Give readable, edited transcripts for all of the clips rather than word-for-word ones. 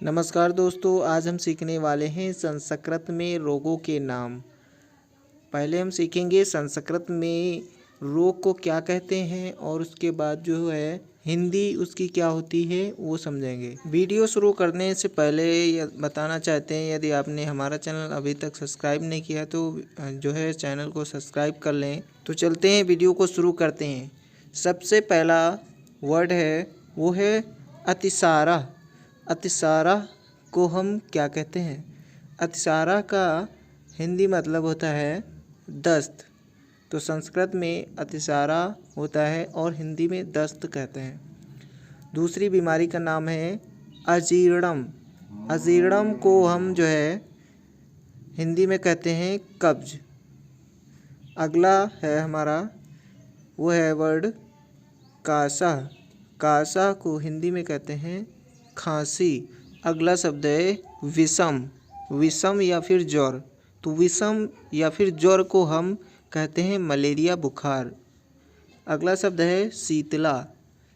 नमस्कार दोस्तों, आज हम सीखने वाले हैं संस्कृत में रोगों के नाम। पहले हम सीखेंगे संस्कृत में रोग को क्या कहते हैं और उसके बाद जो है हिंदी उसकी क्या होती है वो समझेंगे। वीडियो शुरू करने से पहले बताना चाहते हैं, यदि आपने हमारा चैनल अभी तक सब्सक्राइब नहीं किया तो जो है चैनल को सब्सक्राइब कर लें। तो चलते हैं, वीडियो को शुरू करते हैं। सबसे पहला वर्ड है वो है अतिसारा। अतिसारा को हम क्या कहते हैं? अतिसारा का हिंदी मतलब होता है दस्त। तो संस्कृत में अतिसारा होता है और हिंदी में दस्त कहते हैं। दूसरी बीमारी का नाम है अजीर्णम। अजीर्णम को हम जो है हिंदी में कहते हैं कब्ज। अगला है हमारा वो है वर्ड कासा। कासा को हिंदी में कहते हैं खांसी। अगला शब्द है विषम। विषम या फिर ज्वर। तो विषम या फिर ज्वर को हम कहते हैं मलेरिया बुखार। अगला शब्द है शीतला।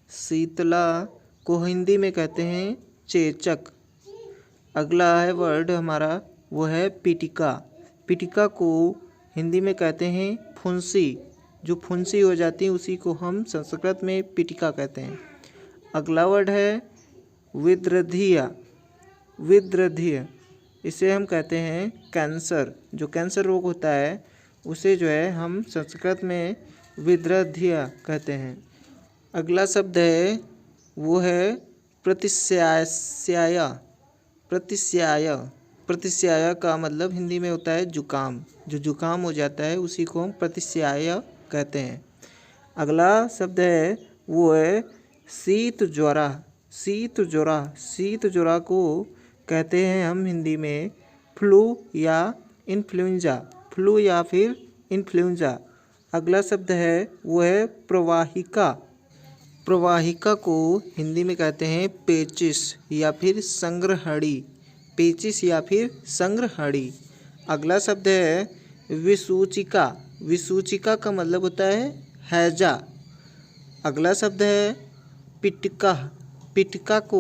शीतला को हिंदी में कहते हैं चेचक। अगला है वर्ड हमारा वो है पिटिका। पिटिका को हिंदी में कहते हैं फुंसी। जो फुंसी हो जाती है उसी को हम संस्कृत में पिटिका कहते हैं। अगला वर्ड है विद्रधिया। विद्रधिय इसे हम कहते हैं कैंसर। जो कैंसर रोग होता है उसे जो है हम संस्कृत में विद्रधिय कहते हैं। अगला शब्द है वो है प्रतिस्याय। प्रतिस्याय प्रतिस्याय का मतलब हिंदी में होता है जुकाम। जो जुकाम हो जाता है उसी को हम प्रतिस्याय कहते हैं। अगला शब्द है वो है शीत ज्वरा। शीत ज्वरा। शीत ज्वरा को कहते हैं हम हिंदी में फ्लू या इन्फ्लुएंजा। फ्लू या फिर इन्फ्लुएंजा। अगला शब्द है वो है प्रवाहिका। प्रवाहिका को हिंदी में कहते हैं पेचिस या फिर संग्रहणी। पेचिस या फिर संग्रहणी। अगला शब्द है विसूचिका। विसूचिका का मतलब होता है हैजा। अगला शब्द है पिटका। पिटका को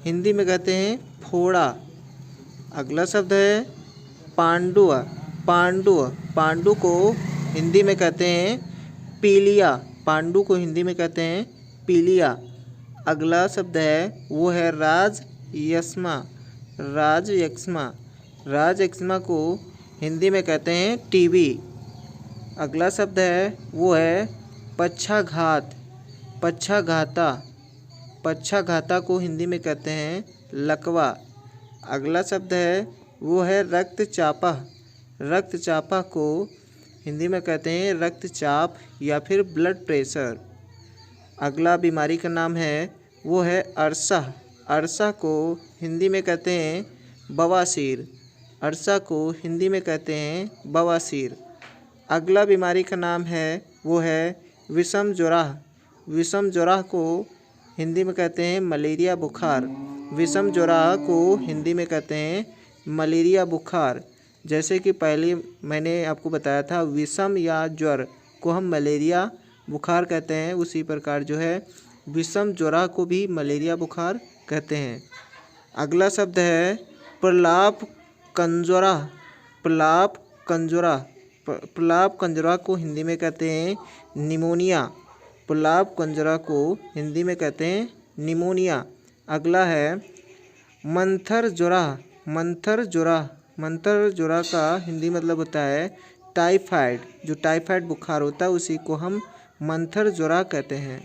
हिंदी में कहते हैं फोड़ा। अगला शब्द है पांडुआ। पांडु। पांडु को हिंदी में कहते हैं पीलिया। पांडु को हिंदी में कहते हैं पीलिया। अगला शब्द है वो है राजयक्ष्मा। राजयक्ष्मा। राजयक्ष्मा को हिंदी में कहते हैं टीबी। अगला शब्द है वो है पक्षाघात। पक्षाघाता। पक्षाघाता को हिंदी में कहते हैं लकवा। अगला शब्द है वो है रक्तचापा। रक्तचापा को हिंदी में कहते हैं रक्तचाप या फिर ब्लड प्रेशर। अगला बीमारी का नाम है वो है अरसा। अरसा को हिंदी में कहते हैं बवासीर। अरसा को हिंदी में कहते हैं बवासीर। अगला बीमारी का नाम है वो है विषम ज्वरा। विषम ज्वरा को हिंदी में कहते हैं मलेरिया बुखार। विषम ज्वरा को हिंदी में कहते हैं मलेरिया बुखार। जैसे कि पहले मैंने आपको बताया था विषम या ज्वर को हम मलेरिया बुखार कहते हैं, उसी प्रकार जो है विषम ज्वरा को भी मलेरिया बुखार कहते हैं। अगला शब्द है प्रलाप कंजरा। प्रलाप कंजरा। प्रलाप कंजरा को हिंदी में कहते हैं निमोनिया। प्रलाप कंजरा को हिंदी में कहते हैं निमोनिया। अगला है मंथर ज्वरा। मंथर ज्वरा। मंथर ज्वरा का हिंदी मतलब होता है टाइफाइड। जो टाइफाइड बुखार होता है उसी को हम मंथर ज्वरा कहते हैं।